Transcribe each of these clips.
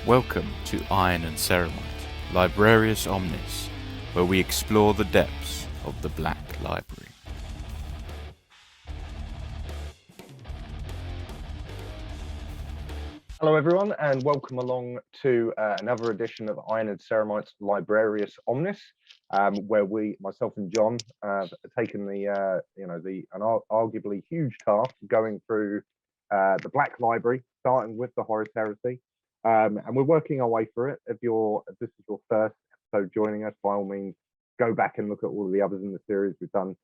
Welcome to Iron and Ceremony, Librarius Omnis, where we explore the depths of the Black Library. Hello everyone and welcome along to another edition of Iron and Ceramite's Librarius Omnis, where myself and John, have taken the arguably huge task of going through the Black Library, starting with the Horus Heresy, and we're working our way through it. If this is your first episode joining us, by all means, go back and look at all of the others in the series. We've done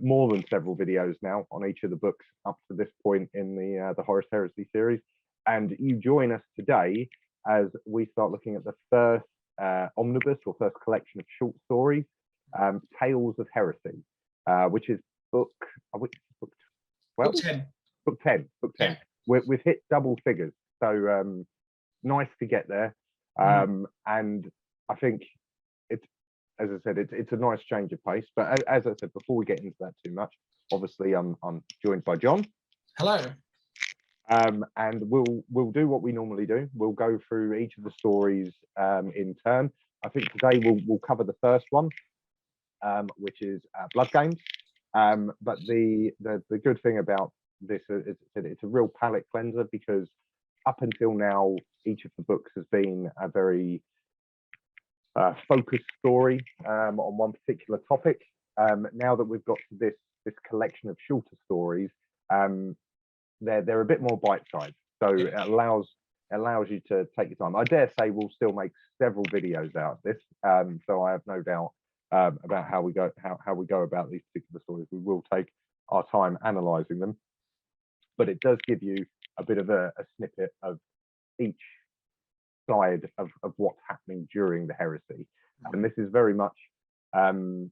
more than several videos now on each of the books up to this point in the Horus Heresy series. And you join us today as we start looking at the first omnibus or first collection of short stories, Tales of Heresy, which is book 10. Book 10. Yeah. We've hit double figures, so nice to get there. And I think it's, as I said, it's a nice change of pace. But as I said, before we get into that too much, obviously I'm joined by John. Hello. And we'll do what we normally do. We'll go through each of the stories in turn. I think today we'll cover the first one, which is Blood Games. But the good thing about this is it's a real palate cleanser, because up until now, each of the books has been a very focused story on one particular topic. Now that we've got to this collection of shorter stories, they're a bit more bite-sized, so it allows you to take your time. I dare say we'll still make several videos out of this, so I have no doubt about how we go about these particular stories. We will take our time analysing them, but it does give you a bit of a snippet of each side of what's happening during the heresy. And this is very much Blood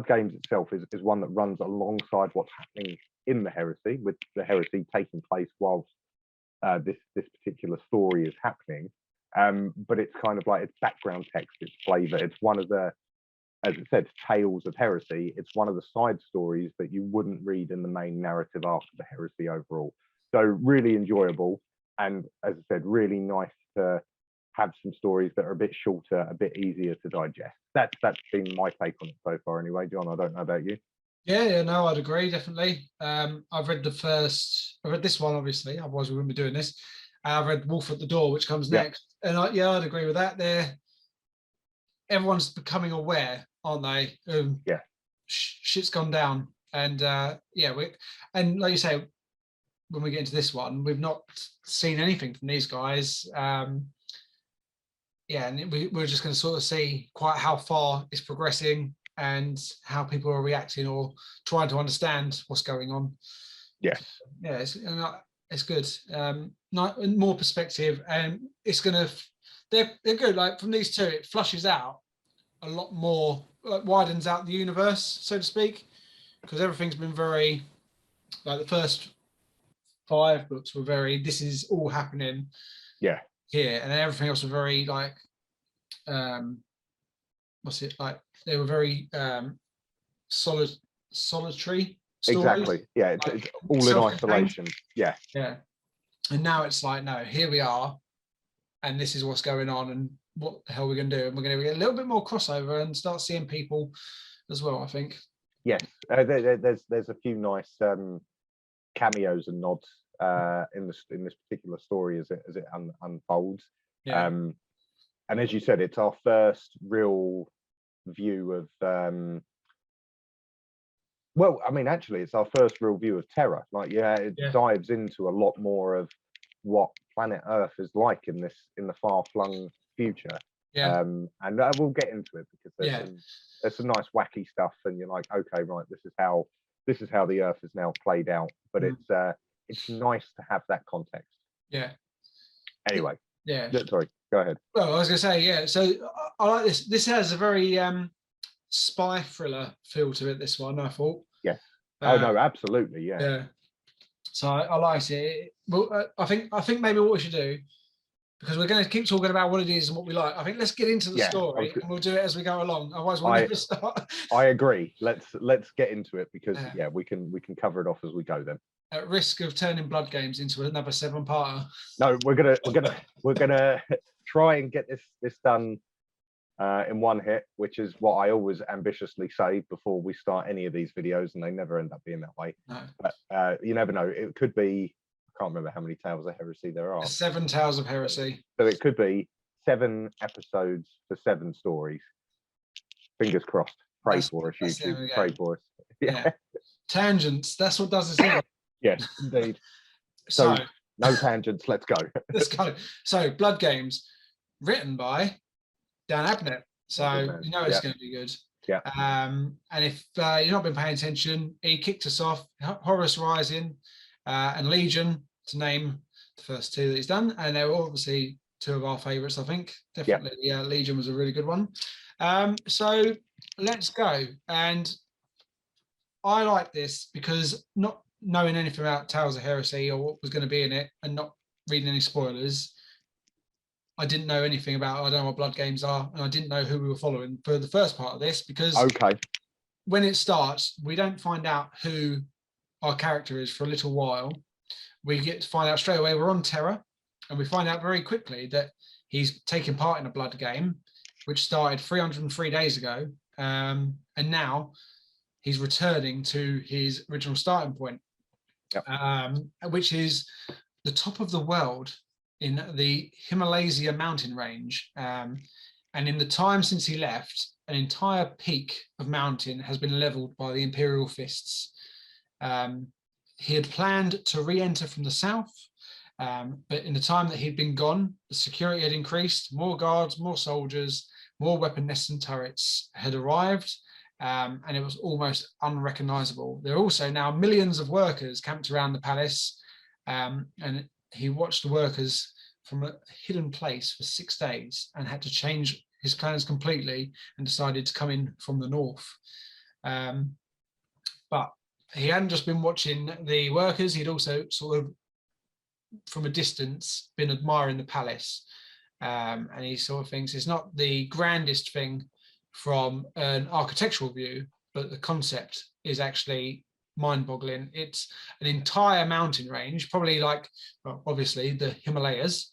Games itself is one that runs alongside what's happening in the heresy, with the heresy taking place whilst this particular story is happening. But it's kind of like, it's background text, it's flavor. It's one of the, as it said, Tales of Heresy. It's one of the side stories that you wouldn't read in the main narrative after the heresy overall. So really enjoyable, and as I said, really nice to have some stories that are a bit shorter, a bit easier to digest. That's been my take on it so far anyway. John, I don't know about you. Yeah, no, I'd agree, definitely. I've read this one, obviously, otherwise we wouldn't be doing this. I've read Wolf at the Door, which comes next. And I'd agree with that. Everyone's becoming aware, aren't they? Shit's gone down. And and like you say, when we get into this one, we've not seen anything from these guys. And we're just going to sort of see quite how far it's progressing and how people are reacting or trying to understand what's going on. Yes. Yeah, it's good. More perspective, and it's gonna. They're good. Like from these two, it flushes out a lot more, like widens out the universe, so to speak, because everything's been very, like the first 5 books were very, this is all happening. Yeah. Here, and then everything else was very like, they were very solitary stories. Exactly. Yeah, it's all in isolation. Yeah. Yeah. And now it's like, no, here we are, and this is what's going on, and what the hell we're going to do, and we're going to get a little bit more crossover and start seeing people as well, I think. Yes, there's a few nice cameos and nods in this particular story as it unfolds. Yeah. And as you said, it's our first real view of well, I mean, actually, it's our first real view of Terra. Like, it dives into a lot more of what planet Earth is like in the far-flung future. Yeah. And we'll get into it, because there's some nice wacky stuff, and you're like, okay, right, this is how the Earth is now played out. But it's nice to have that context. Yeah. Anyway. Yeah. Sorry, go ahead. Well, I was going to say, yeah. So I like this. This has a very spy thriller feel to it, this one, I thought. Yes. Oh no, absolutely. Yeah. So I liked it. Well, I think maybe what we should do, because we're going to keep talking about what it is and what we like, I think let's get into the story, and we'll do it as we go along. Otherwise we'll never start. I agree. Let's get into it, because we can cover it off as we go then. at risk of turning Blood Games into another 7-parter. No, we're gonna try and get this done in one hit, which is what I always ambitiously say before we start any of these videos, and they never end up being that way. No. But you never know. It could be, I can't remember how many Tales of Heresy there are. 7 Tales of Heresy. So it could be 7 episodes for 7 stories. Fingers crossed. Pray for us, YouTube. Pray for us. Yeah. Tangents. That's what does this in. Yes, indeed. So no tangents. Let's go. let's go. So Blood Games, written by Dan Abnett. So you know it's going to be good. Yeah. And if you've not been paying attention, he kicked us off. Horus Rising and Legion, to name the first 2 that he's done, and they were obviously 2 of our favourites. I think definitely. Yeah, Legion was a really good one. So let's go. And I like this because, not knowing anything about Tales of Heresy or what was going to be in it, and not reading any spoilers, I didn't know anything about. I don't know what Blood Games are, and I didn't know who we were following for the first part of this, because when it starts, we don't find out who our character is for a little while. We get to find out straight away we're on Terra, and we find out very quickly that he's taking part in a blood game, which started 303 days ago, and now he's returning to his original starting point, which is the top of the world in the Himalaya mountain range. And in the time since he left, an entire peak of mountain has been leveled by the Imperial fists. He had planned to re-enter from the south, but in the time that he'd been gone, the security had increased, more guards, more soldiers, more weapon nests and turrets had arrived, and it was almost unrecognizable. There are also now millions of workers camped around the palace, and he watched the workers from a hidden place for 6 days and had to change his plans completely and decided to come in from the north. But he hadn't just been watching the workers, he'd also sort of, from a distance, been admiring the palace. And he sort of thinks it's not the grandest thing from an architectural view, but the concept is actually mind-boggling. It's an entire mountain range, probably like, well, obviously the Himalayas,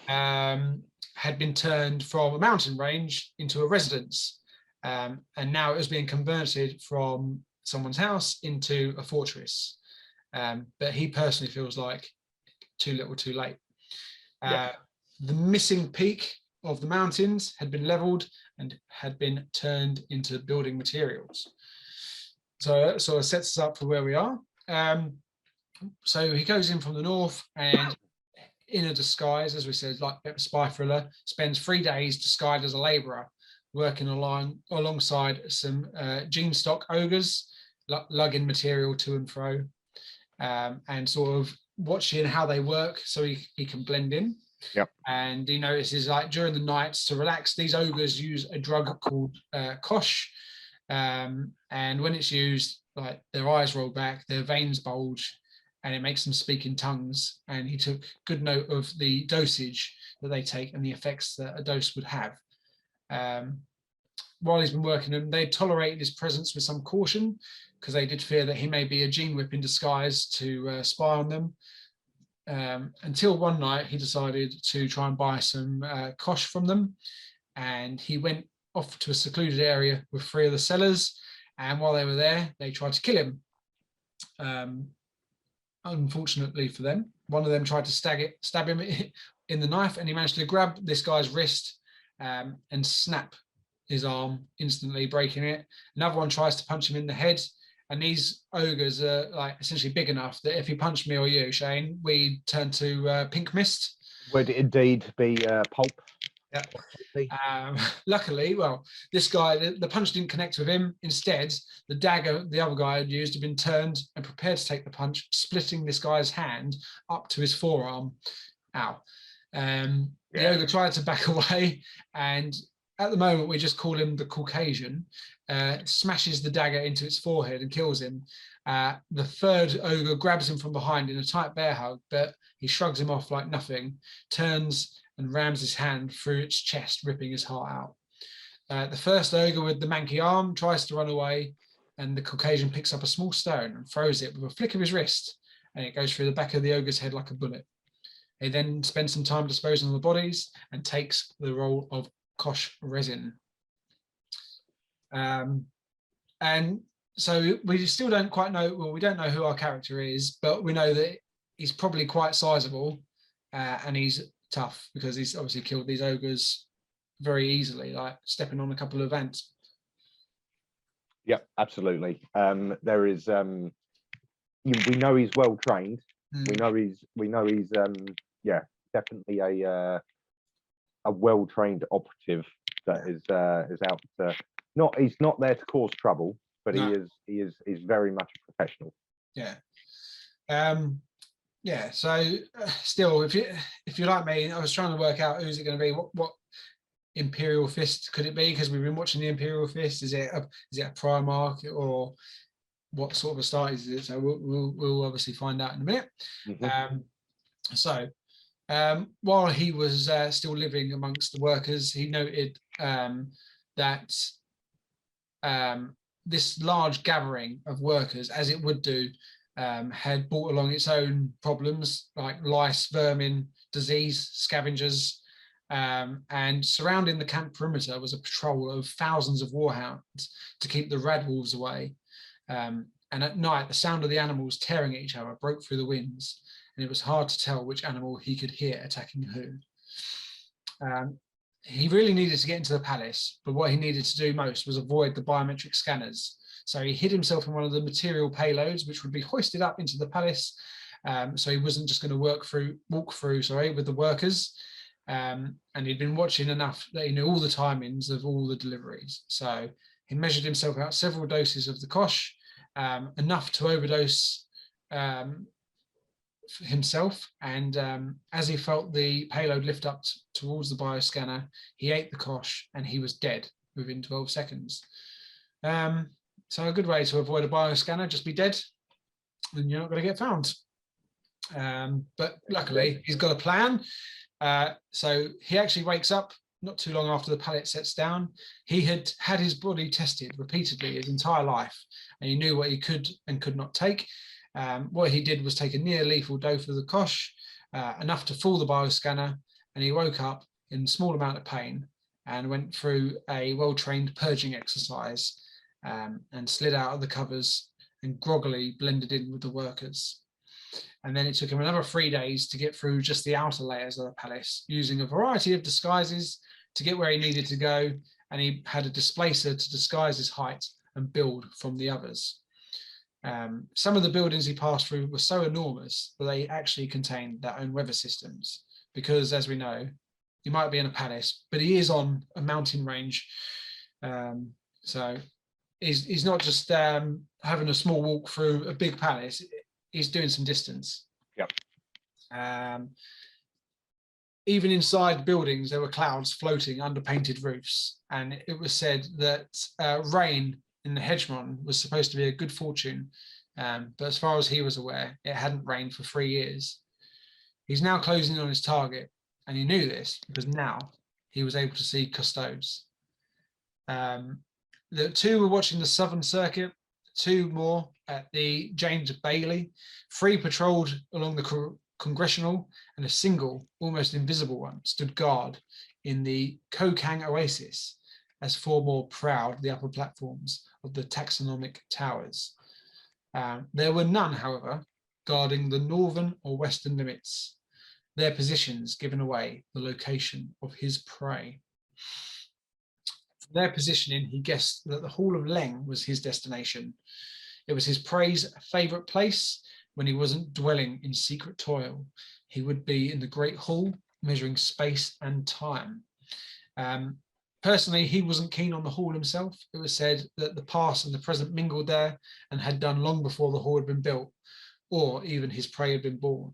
had been turned from a mountain range into a residence, and now it was being converted from someone's house into a fortress. But he personally feels like too little too late. The missing peak of the mountains had been leveled and had been turned into building materials. So it sort of sets us up for where we are. So he goes in from the north, and in a disguise, as we said, like a spy thriller, spends 3 days disguised as a labourer, working alongside some gene stock ogres, lugging material to and fro, and sort of watching how they work so he can blend in. And he notices, like, during the nights, to relax, these ogres use a drug called kosh, and when it's used, like, their eyes roll back, their veins bulge, and it makes them speak in tongues. And he took good note of the dosage that they take and the effects that a dose would have. While he's been working them, they tolerated his presence with some caution, because they did fear that he may be a gene whip in disguise to spy on them. Until one night he decided to try and buy some kosh from them, and he went off to a secluded area with 3 of the sellers, and while they were there, they tried to kill him. Unfortunately for them, one of them tried to stab him in the knife, and he managed to grab this guy's wrist and snap his arm, instantly breaking it. Another one tries to punch him in the head, and these ogres are, like, essentially big enough that if he punched me or you, Shane, we turn to pink mist. Would indeed be pulp. Luckily, well, this guy, the punch didn't connect with him. Instead, the dagger the other guy had used had been turned and prepared to take the punch, splitting this guy's hand up to his forearm. Ow. The ogre tried to back away, and at the moment we just call him the Caucasian, smashes the dagger into its forehead and kills him. The third ogre grabs him from behind in a tight bear hug, but he shrugs him off like nothing, turns and rams his hand through its chest, ripping his heart out. The first ogre with the manky arm tries to run away, and the Caucasian picks up a small stone and throws it with a flick of his wrist and it goes through the back of the ogre's head like a bullet. He then spends some time disposing of the bodies and takes the role of Kosh Resin. And so we still don't quite know, well, we don't know who our character is, but we know that he's probably quite sizable and he's tough because he's obviously killed these ogres very easily, like stepping on a couple of ants. Yeah, absolutely. There is, we know he's well trained. We know he's, yeah, definitely a well trained operative that is out to he's not there to cause trouble, but no. he is very much a professional. Yeah. Yeah. So still, if you're like me, I was trying to work out who's it going to be. What Imperial Fist could it be? Because we've been watching the Imperial Fist. Is it a Primarch, or what sort of a start is it? So we'll obviously find out in a minute. While he was still living amongst the workers, he noted that this large gathering of workers, as it would do, had brought along its own problems like lice, vermin, disease, scavengers, and surrounding the camp perimeter was a patrol of thousands of warhounds to keep the radwolves away. And at night, the sound of the animals tearing at each other broke through the winds, and it was hard to tell which animal he could hear attacking who. He really needed to get into the palace, but what he needed to do most was avoid the biometric scanners. So he hid himself in one of the material payloads, which would be hoisted up into the palace. So he wasn't just going to walk through with the workers. And he'd been watching enough that he knew all the timings of all the deliveries. So he measured himself out several doses of the kosh, enough to overdose himself, and as he felt the payload lift up towards the bioscanner, he ate the kosh and he was dead within 12 seconds. So a good way to avoid a bioscanner, just be dead, and you're not going to get found. But luckily, he's got a plan. So he actually wakes up not too long after the pallet sets down. He had had his body tested repeatedly his entire life, and he knew what he could and could not take. What he did was take a near lethal dose of the kosh, enough to fool the bioscanner, and he woke up in a small amount of pain and went through a well-trained purging exercise, and slid out of the covers and groggily blended in with the workers. And then it took him another 3 days to get through just the outer layers of the palace, using a variety of disguises to get where he needed to go, and he had a displacer to disguise his height and build from the others. Some of the buildings he passed through were so enormous that they actually contained their own weather systems, because, as we know, he might be in a palace, but he is on a mountain range. So he's not just having a small walk through a big palace, he's doing some distance. Yep. Even inside buildings, there were clouds floating under painted roofs, and it was said that rain in the Hegemon was supposed to be a good fortune, but as far as he was aware, it hadn't rained for 3 years. He's now closing on his target, and he knew this because now he was able to see custodes. The two were watching the Southern Circuit, 2 more at the James Bailey, 3 patrolled along the Congressional, and a single, almost invisible one stood guard in the Kokang Oasis, as 4 more prowled the upper platforms of the taxonomic towers. There were none, however, guarding the northern or western limits, their positions giving away the location of his prey. From their positioning, he guessed that the Hall of Leng was his destination. It was his prey's favourite place when he wasn't dwelling in secret toil. He would be in the Great Hall, measuring space and time. Personally, he wasn't keen on the hall himself. It was said that the past and the present mingled there, and had done long before the hall had been built, or even his prey had been born.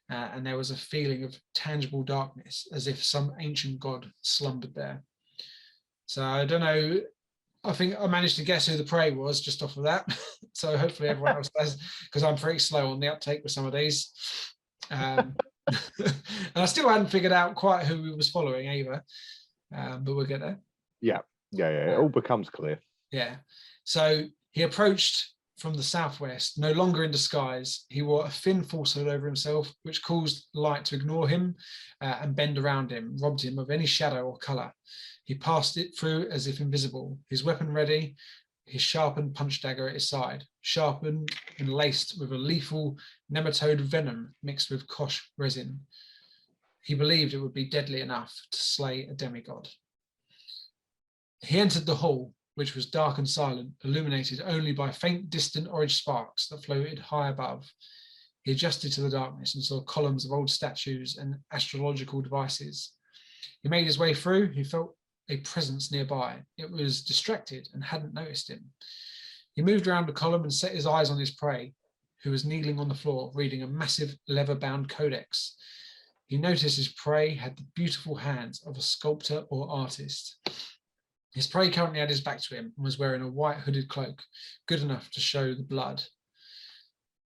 And there was a feeling of tangible darkness, as if some ancient god slumbered there. So I don't know. I think I managed to guess who the prey was just off of that. So hopefully everyone else does, because I'm pretty slow on the uptake with some of these. And I still hadn't figured out quite who he was following either. But we'll get there. Yeah. It all becomes clear. Yeah. So he approached from the southwest, no longer in disguise. He wore a thin falsehood over himself, which caused light to ignore him and bend around him, robbed him of any shadow or colour. He passed it through as if invisible, his weapon ready, his sharpened punch dagger at his side, sharpened and laced with a lethal nematode venom mixed with kosh resin. He believed it would be deadly enough to slay a demigod. He entered the hall, which was dark and silent, illuminated only by faint distant orange sparks that floated high above. He adjusted to the darkness and saw columns of old statues and astrological devices. He made his way through. He felt a presence nearby. It was distracted and hadn't noticed him. He moved around the column and set his eyes on his prey, who was kneeling on the floor, reading a massive leather-bound codex. He noticed his prey had the beautiful hands of a sculptor or artist. His prey currently had his back to him and was wearing a white hooded cloak, good enough to show the blood.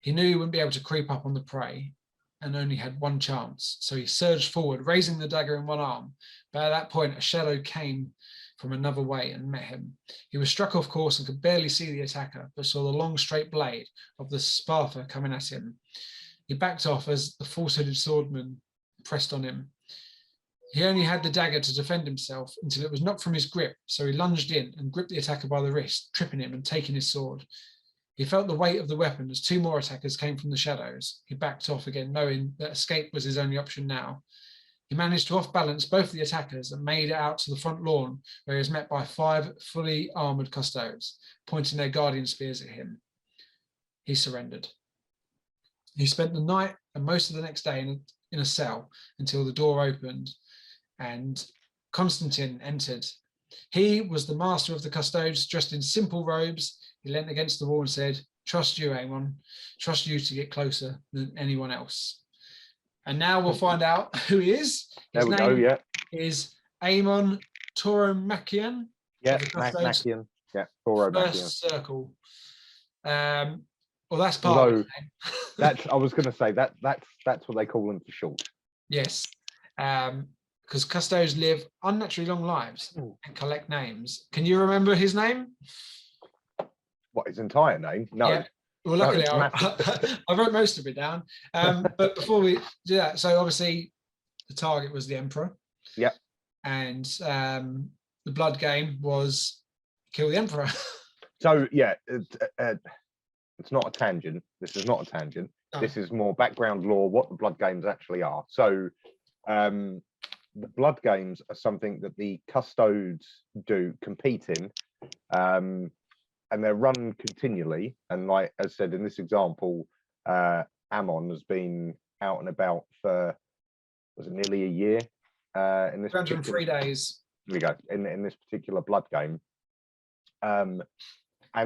He knew he wouldn't be able to creep up on the prey and only had one chance, so he surged forward, raising the dagger in one arm. But at that point, a shadow came from another way and met him. He was struck off course and could barely see the attacker, but saw the long straight blade of the Sparta coming at him. He backed off as the false-hooded swordman pressed on him. He only had the dagger to defend himself until it was knocked from his grip, so he lunged in and gripped the attacker by the wrist, tripping him and taking his sword. He felt the weight of the weapon as two more attackers came from the shadows. He backed off again, knowing that escape was his only option now. He managed to off-balance both the attackers and made it out to the front lawn, where he was met by 5 fully armoured custodes, pointing their guardian spears at him. He surrendered. He spent the night and most of the next day in a cell until the door opened and Constantine entered. He was the master of the custodes, dressed in simple robes. He leant against the wall and said, "Trust you, Amon. Trust you to get closer than anyone else." And now we'll find out who he is. His name is Amon Tauromachian. Yeah, Machian. Yeah, Tauromachian. First circle. Well, that's part of his name. That's, I was going to say that's what they call him for short. Yes. Because custodes live unnaturally long lives and collect names. Can you remember his name? What, his entire name? No. Yeah. Well, luckily, I wrote most of it down. But before we do that, so obviously the target was the Emperor. Yeah. And the blood game was kill the Emperor. So, yeah, it's not a tangent. This is not a tangent. Oh. This is more background lore, what the blood games actually are. So, the blood games are something that the custodes do compete in, and they're run continually. And like as said in this example, Amon has been out and about for, was it nearly a year? In this 203 days. Here we go. In this particular blood game, and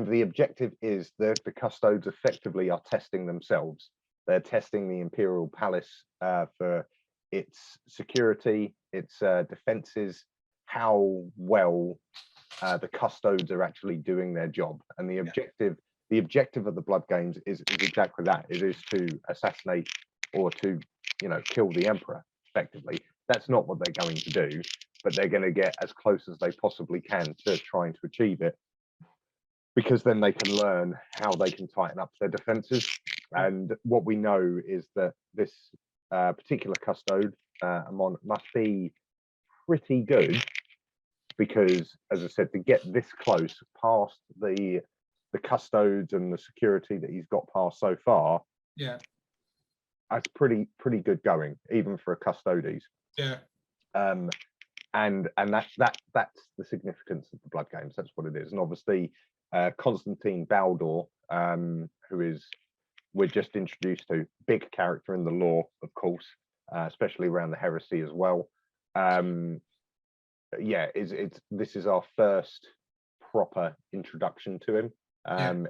the objective is that the custodes effectively are testing themselves. They're testing the Imperial Palace for its security, its defenses, how well the custodes are actually doing their job. And the objective of the blood games is exactly that. It is to assassinate or to, kill the Emperor effectively. That's not what they're going to do, but they're going to get as close as they possibly can to trying to achieve it, because then they can learn how they can tighten up their defenses. And what we know is that this particular custode, Amon, must be pretty good, because, as I said, to get this close past the custodes and the security that he's got past so far, yeah, that's pretty good going, even for a custodes. Yeah. And that's the significance of the blood games. That's what it is. And obviously, Constantine Baldor, who we're just introduced to, big character in the lore, of course, especially around the heresy as well. This is our first proper introduction to him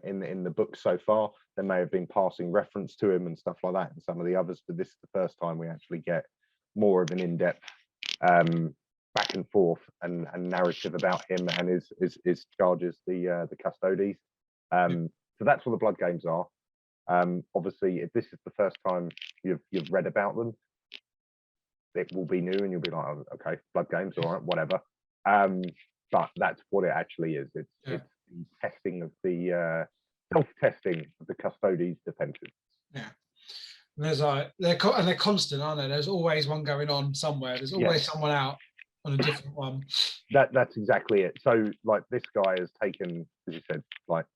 in the book so far. There may have been passing reference to him and stuff like that in some of the others, but this is the first time we actually get more of an in-depth back and forth and narrative about him and his charges, the custodes. So that's what the blood games are. Obviously, if this is the first time you've read about them, it will be new and you'll be like, oh, okay, blood games, all right, whatever. But that's what it actually is. It's the testing of the self-testing of the Custodes' defences. Yeah. And there's like they're constant, aren't they? There's always one going on somewhere. There's always someone out on a different one. That's exactly it. So like this guy has taken, as you said, like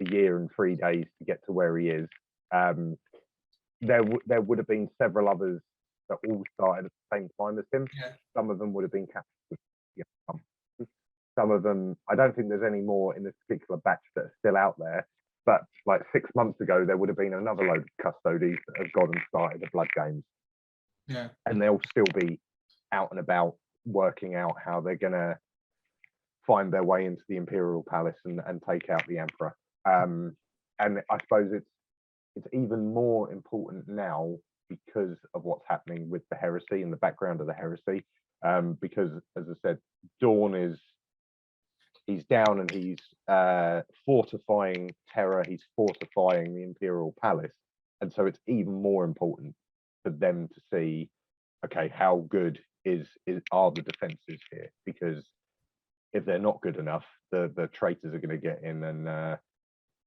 a year and 3 days to get to where he is. There would have been several others that all started at the same time as him. Yeah. Some of them would have been captured. Some of them, I don't think there's any more in this particular batch that are still out there. But like 6 months ago, there would have been another load of Custodes that have gone and started the blood games. Yeah. And they'll still be out and about working out how they're going to find their way into the Imperial Palace and take out the Emperor. And I suppose it's even more important now because of what's happening with the heresy and the background of the heresy. Because, as I said, Dawn he's down and he's fortifying Terra, he's fortifying the Imperial Palace. And so it's even more important for them to see, okay, how good are the defenses here? Because if they're not good enough, the traitors are going to get in and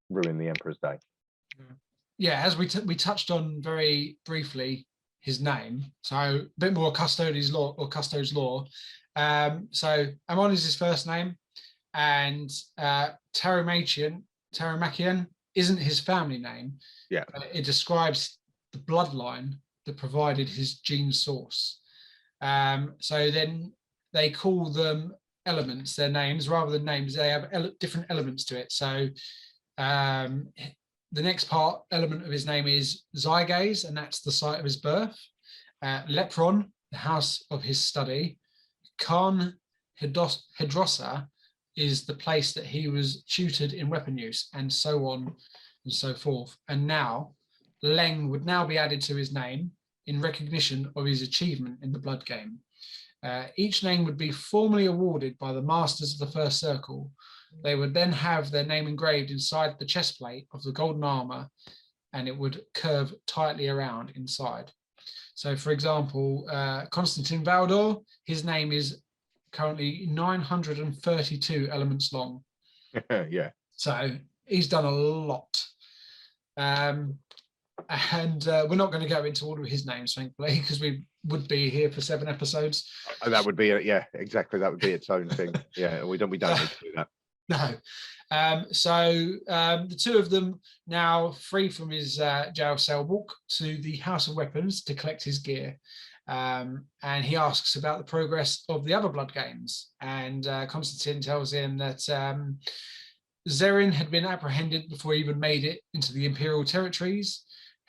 ruin the Emperor's day. Yeah, as we touched on very briefly his name, so a bit more Custodes law or Custodes law. So Amon is his first name, and Terramachian isn't his family name. Yeah, it describes the bloodline that provided his gene source. So then they call them elements, their names, rather than names. They have different elements to it. So the next element of his name is Zyges, and that's the site of his birth. Lepron, the house of his study. Khan Hedrosa is the place that he was tutored in weapon use, and so on and so forth. And now Leng would now be added to his name in recognition of his achievement in the blood game. Each name would be formally awarded by the masters of the first circle. They would then have their name engraved inside the chest plate of the golden armor, and it would curve tightly around inside. So, for example, Constantine Valdor, his name is currently 932 elements long. Yeah. So he's done a lot. And we're not going to go into all of his names, thankfully, because we would be here for 7 episodes. That would be yeah, exactly. That would be its own thing. Yeah, we don't need to do that. No. So the two of them now free from his jail cell walk to the House of Weapons to collect his gear. And he asks about the progress of the other blood games. And Constantine tells him that Zerin had been apprehended before he even made it into the Imperial territories.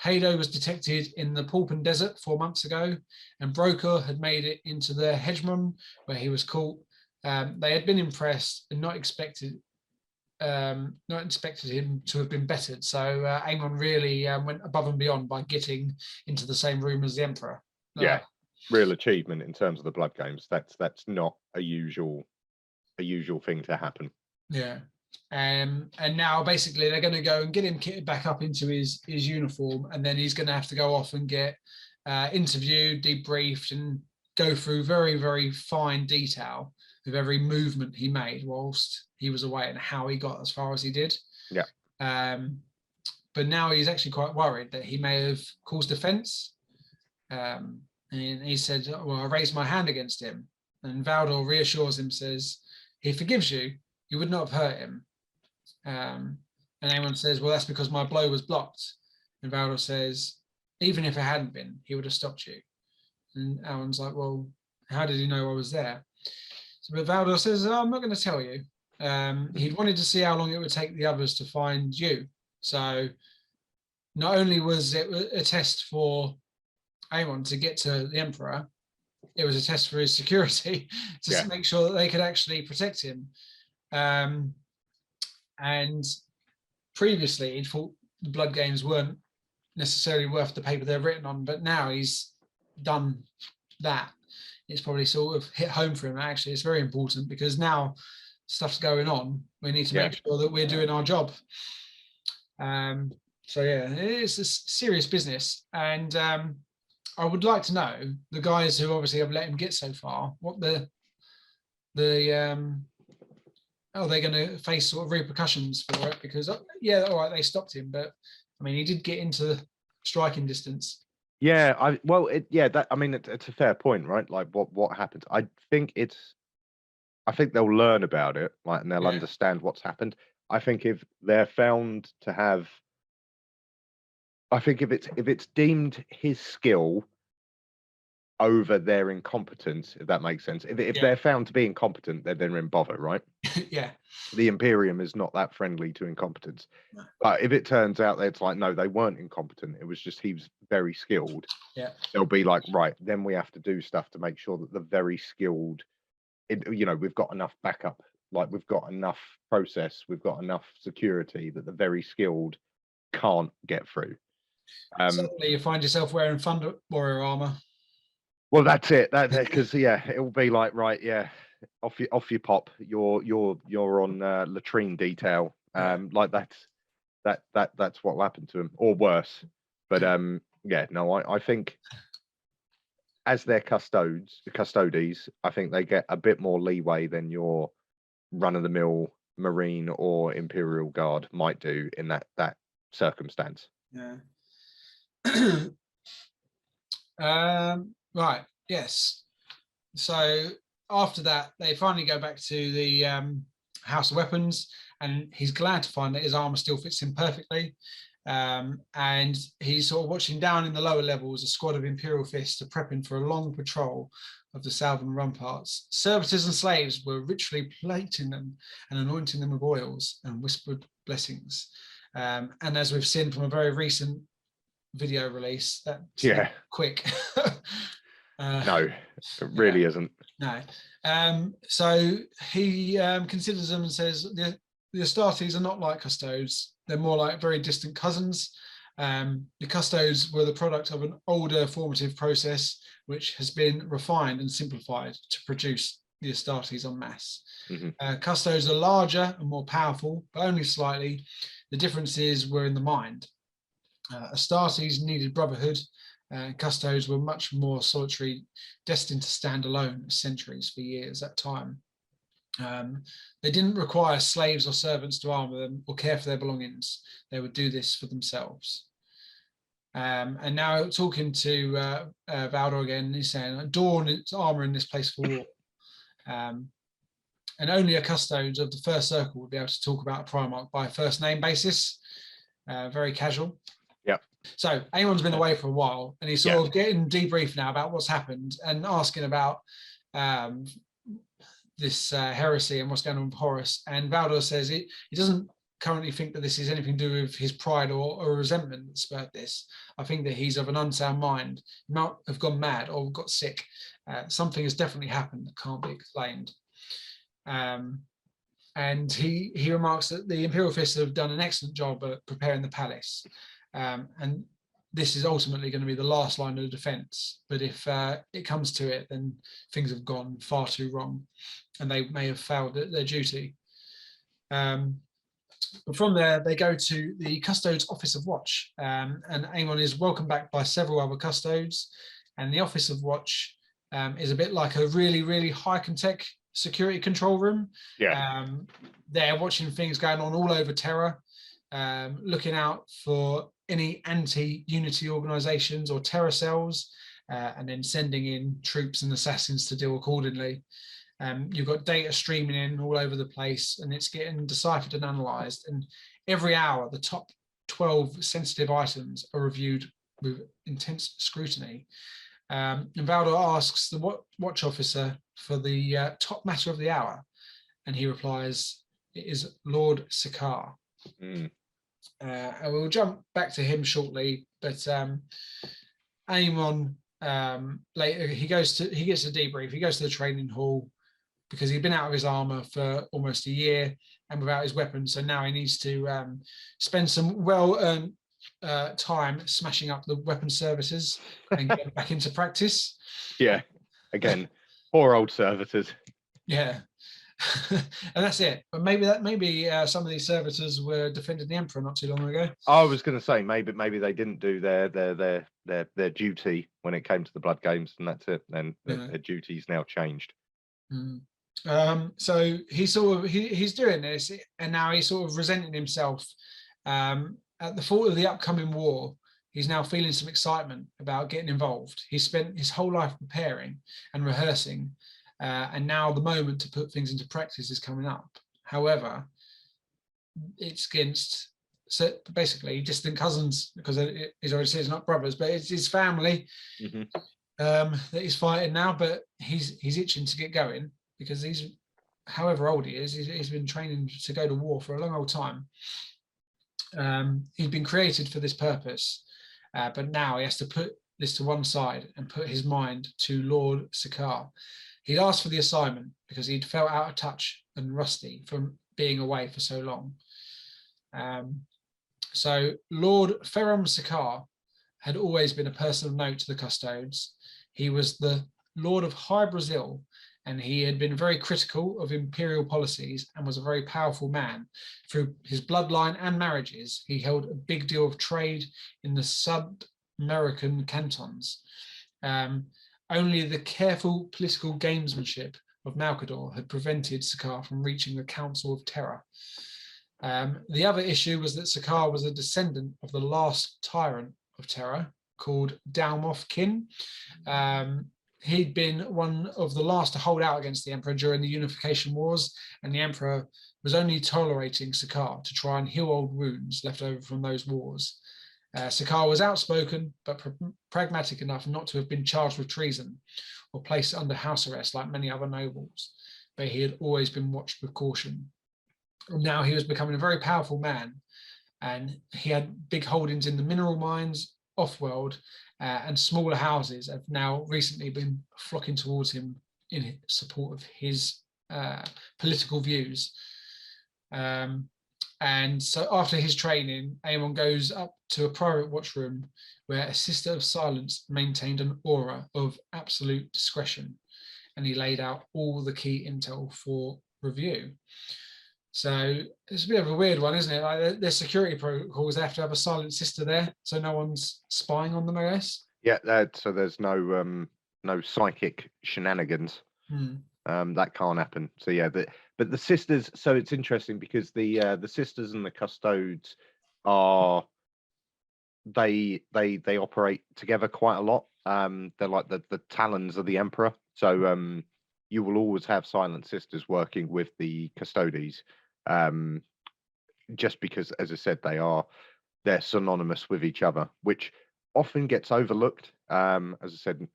Hado was detected in the Pulpen Desert 4 months ago, and Broker had made it into the Hegemon, where he was caught. They had been impressed and not expected him to have been bettered. So Amon really went above and beyond by getting into the same room as the Emperor. Yeah, real achievement in terms of the blood games. That's not a usual thing to happen. Yeah. And now basically they're going to go and get him kitted back up into his uniform, and then he's going to have to go off and get interviewed, debriefed, and go through very, very fine detail of every movement he made whilst he was away and how he got as far as he did. Yeah. But now he's actually quite worried that he may have caused offence. And he said, well, I raised my hand against him. And Valdor reassures him, says, he forgives you. You would not have hurt him. And Aemon says, well, that's because my blow was blocked. And Valdor says, even if it hadn't been, he would have stopped you. And Aemon's like, well, how did he know I was there? So, but Valdor says, oh, I'm not going to tell you. He wanted to see how long it would take the others to find you. So not only was it a test for Aemon to get to the Emperor, it was a test for his security to make sure that they could actually protect him. And previously he thought the blood games weren't necessarily worth the paper they're written on, but now he's done that. It's probably sort of hit home for him. Actually, it's very important because now stuff's going on. We need to make sure that we're doing our job. So yeah, it's a serious business. And I would like to know, the guys who obviously have let him get so far, what the are they going to face sort of repercussions for it? Because yeah, all right, they stopped him, but I mean, he did get into striking distance. Yeah, that, I mean, it's a fair point, right? Like, what happens? I think they'll learn about it, like, and they'll understand what's happened. I think if they're found to have, I think if it's deemed his skill over their incompetence, if that makes sense. If they're found to be incompetent, then they're in bother, right? Yeah. The Imperium is not that friendly to incompetence. No. But if it turns out that it's like, no, they weren't incompetent, it was just he was very skilled. Yeah. They'll be like, right, then we have to do stuff to make sure that the very skilled, we've got enough backup, like we've got enough process, we've got enough security that the very skilled can't get through. Suddenly you find yourself wearing Thunder Warrior armor. Well, that's it. Because it will be like, right, off you pop. You're on latrine detail. Like that's what will happen to him, or worse. But I think as their custodies, I think they get a bit more leeway than your run-of-the-mill Marine or Imperial Guard might do in that circumstance. Yeah. Right. Yes. So after that, they finally go back to the House of Weapons, and he's glad to find that his armor still fits him perfectly. And he's sort of watching down in the lower levels. A squad of Imperial Fists are prepping for a long patrol of the southern ramparts. Servitors and slaves were ritually plating them and anointing them with oils and whispered blessings. And as we've seen from a very recent video release, that's quick. No, it really isn't. No. So he considers them and says the Astartes are not like Custodes. They're more like very distant cousins. The Custodes were the product of an older formative process which has been refined and simplified to produce the Astartes en masse. Mm-hmm. Custodes are larger and more powerful, but only slightly. The differences were in the mind. Astartes needed brotherhood. Custodes were much more solitary, destined to stand alone centuries for years at time. They didn't require slaves or servants to armor them or care for their belongings. They would do this for themselves. And now talking to Valdor again, he's saying, adorn its armor in this place for war. And only a Custodes of the first circle would be able to talk about a Primarch by a first name basis. Very casual. Yep. So Aemon's been away for a while, and he's sort of getting debriefed now about what's happened and asking about this heresy and what's going on with Horus. And Valdor says he doesn't currently think that this is anything to do with his pride or resentment that spurred this. I think that he's of an unsound mind. He might have gone mad or got sick. Something has definitely happened that can't be explained. And he remarks that the Imperial Fists have done an excellent job at preparing the palace. And this is ultimately going to be the last line of defense. But if it comes to it, then things have gone far too wrong and they may have failed at their duty. But from there, they go to the Custodes Office of Watch. And Aemon is welcomed back by several other Custodes. And the Office of Watch is a bit like a really, really high-tech security control room. They're watching things going on all over Terra, looking out for any anti-unity organizations or terror cells, and then sending in troops and assassins to deal accordingly. You've got data streaming in all over the place, and it's getting deciphered and analyzed. And every hour, the top 12 sensitive items are reviewed with intense scrutiny. And Valdor asks the watch officer for the top matter of the hour, and he replies, it is Lord Sakaar. And we'll jump back to him shortly, but Aemon later he gets a debrief. He goes to the training hall because he'd been out of his armor for almost a year and without his weapon, so now he needs to spend some well-earned time smashing up the weapon services and get back into practice. Yeah, again, poor old servitors. Yeah. And that's it. But maybe some of these servitors were defending the Emperor not too long ago. I was going to say maybe they didn't do their duty when it came to the Blood Games, and that's it. Then their duty's now changed. So he's doing this, and now he's sort of resenting himself. At the thought of the upcoming war, he's now feeling some excitement about getting involved. He spent his whole life preparing and rehearsing, and now the moment to put things into practice is coming up. However, it's against, so basically distant cousins, because he's already said it's not brothers, but it's his family that he's fighting now. But he's itching to get going, because he's, however old he is, he's been training to go to war for a long old time. He's been created for this purpose, but now he has to put this to one side and put his mind to Lord Sakaar. He'd asked for the assignment because he'd felt out of touch and rusty from being away for so long. So Lord Ferrum Sakaar had always been a person of note to the Custodes. He was the Lord of High Brazil, and he had been very critical of imperial policies and was a very powerful man. Through his bloodline and marriages, he held a big deal of trade in the sub-American cantons. Only the careful political gamesmanship of Malcador had prevented Sakaar from reaching the Council of Terra. The other issue was that Sakaar was a descendant of the last tyrant of Terra, called Dalmoth Kin. He'd been one of the last to hold out against the Emperor during the Unification Wars, and the Emperor was only tolerating Sakaar to try and heal old wounds left over from those wars. Sakaar was outspoken, but pragmatic enough not to have been charged with treason or placed under house arrest like many other nobles, but he had always been watched with caution. And now he was becoming a very powerful man, and he had big holdings in the mineral mines, off-world, and smaller houses have now recently been flocking towards him in support of his political views. And so after his training, Aemon goes up to a private watchroom where a Sister of Silence maintained an aura of absolute discretion, and he laid out all the key intel for review. So it's a bit of a weird one, isn't it? Like, there's security protocols, they have to have a silent sister there, so no one's spying on them, I guess. Yeah, so there's no psychic shenanigans. That can't happen. So yeah, but the sisters. So it's interesting because the sisters and the custodes are they operate together quite a lot. They're like the talons of the emperor. So you will always have silent sisters working with the custodes, just because, as I said, they're synonymous with each other, which often gets overlooked. As I said,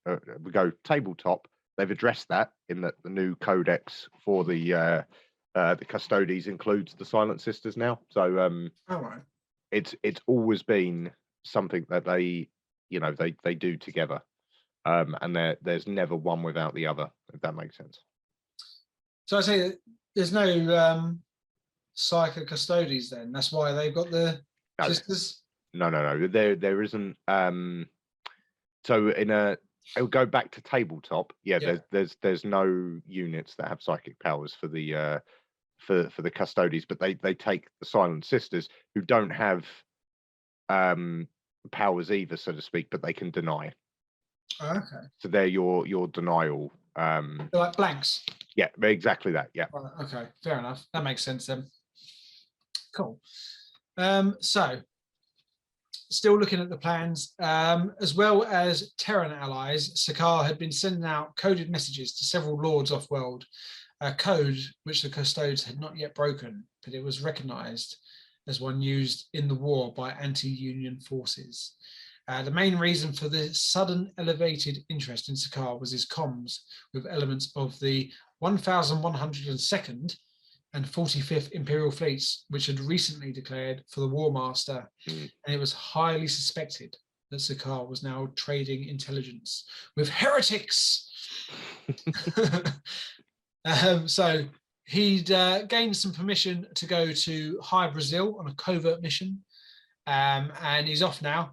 we go tabletop. They've addressed that in that the new codex for the custodes includes the silent sisters now. So it's always been something that they do together, and there's never one without the other, if that makes sense. So I say that there's no psycho custodes then. That's why they've got the sisters. No. There isn't. So it'll go back to tabletop. Yeah. There's no units that have psychic powers for the custodes, but they take the silent sisters who don't have powers either, so to speak, but they can deny. Okay. So they're your denial. They're like blanks. Yeah, exactly that. Yeah. Okay, fair enough. That makes sense then. Cool. So still looking at the plans, as well as Terran allies, Sakaar had been sending out coded messages to several lords off-world, a code which the custodes had not yet broken, but it was recognized as one used in the war by anti-Union forces. The main reason for the sudden elevated interest in Sakaar was his comms with elements of the 1102nd and 45th Imperial Fleets, which had recently declared for the War Master, and it was highly suspected that Sakaar was now trading intelligence with heretics. So he'd gained some permission to go to High Brazil on a covert mission, and he's off now.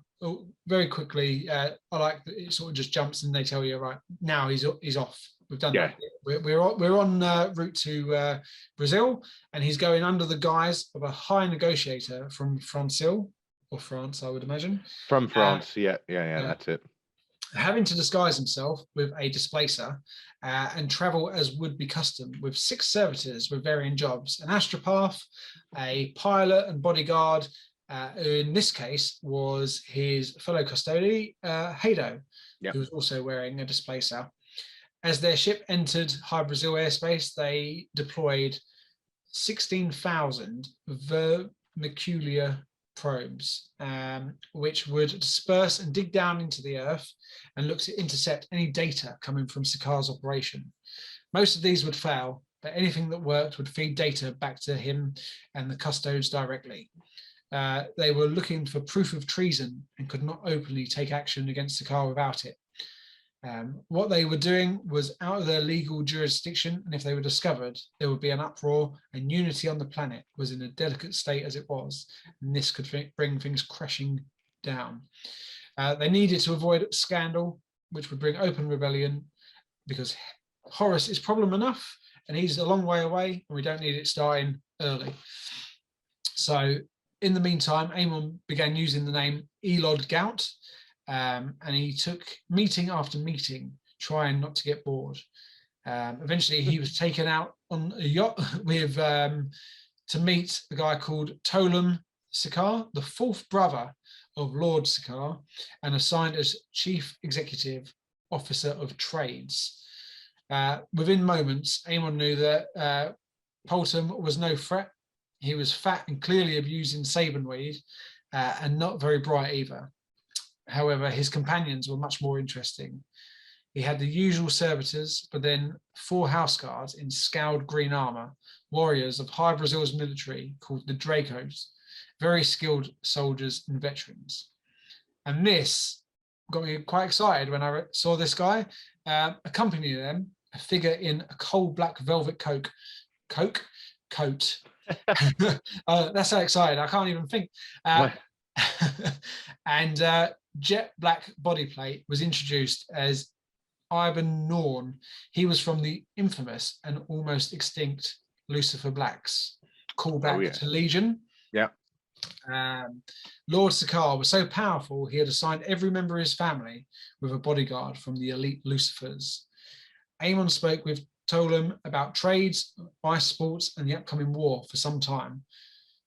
Very quickly, I like that it sort of just jumps and they tell you, right, now he's off. We've done that. We're on route to Brazil, and he's going under the guise of a high negotiator from France, I would imagine. From France, yeah, that's it. having to disguise himself with a displacer and travel as would be custom with 6 servitors with varying jobs, an astropath, a pilot and bodyguard, who in this case was his fellow custodian, Hado, who was also wearing a displacer. As their ship entered High Brazil airspace, they deployed 16,000 vermicular probes, which would disperse and dig down into the Earth and look to intercept any data coming from Sakar's operation. Most of these would fail, but anything that worked would feed data back to him and the custodes directly. They were looking for proof of treason and could not openly take action against Sakar without it. What they were doing was out of their legal jurisdiction, and if they were discovered, there would be an uproar, and unity on the planet was in a delicate state as it was, and this could bring things crashing down. They needed to avoid scandal, which would bring open rebellion, because Horus is problem enough, and he's a long way away, and we don't need it starting early. So in the meantime, Amon began using the name Elod Gout, and he took meeting after meeting, trying not to get bored. Eventually, he was taken out on a yacht with to meet a guy called Tolam Sakar, the 4th brother of Lord Sakar, and assigned as Chief Executive Officer of Trades. Within moments, Amon knew that Poltum was no threat. He was fat and clearly abusing Sabinweed, and not very bright either. However, his companions were much more interesting. He had the usual servitors, but then 4 house guards in scoured green armor, warriors of High Brazil's military called the Dracos, very skilled soldiers and veterans. And this got me quite excited when I saw this guy. Accompanying them, a figure in a coal black velvet coat. That's how excited, I can't even think. And jet black body plate was introduced as Ivan Norn. He was from the infamous and almost extinct Lucifer Blacks, callback to Legion. Yeah. Lord Sakar was so powerful, he had assigned every member of his family with a bodyguard from the elite Lucifers. Amon spoke with Tolam about trades, ice sports, and the upcoming war for some time.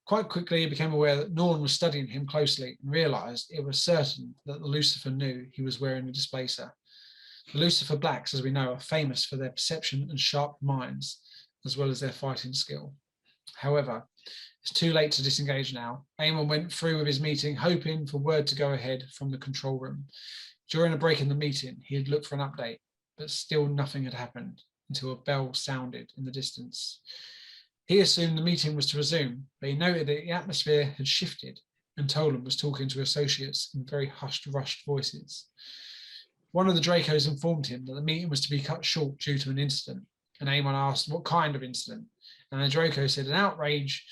Quite quickly, he became aware that Norn was studying him closely and realized it was certain that the Lucifer knew he was wearing a displacer. The Lucifer Blacks, as we know, are famous for their perception and sharp minds, as well as their fighting skill. However, it's too late to disengage now. Amon went through with his meeting, hoping for word to go ahead from the control room. During a break in the meeting, he had looked for an update, but still nothing had happened until a bell sounded in the distance. He assumed the meeting was to resume, but he noted that the atmosphere had shifted, and Tolan was talking to associates in very hushed, rushed voices. One of the Dracos informed him that the meeting was to be cut short due to an incident, and Amon asked what kind of incident, and the Draco said an outrage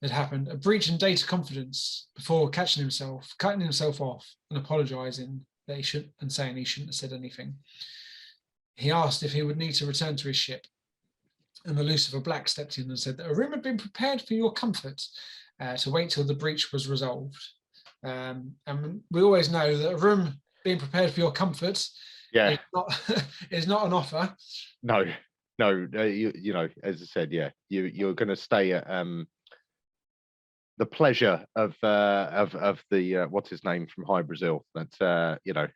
had happened, a breach in data confidence, before cutting himself off and apologising that he shouldn't, and saying he shouldn't have said anything. He asked if he would need to return to his ship, and the Lucifer Black stepped in and said that a room had been prepared for your comfort, to wait till the breach was resolved. And we always know that a room being prepared for your comfort is not an offer. No, you know, as I said, you're going to stay at the pleasure of the what's his name from High Brazil. That's you know,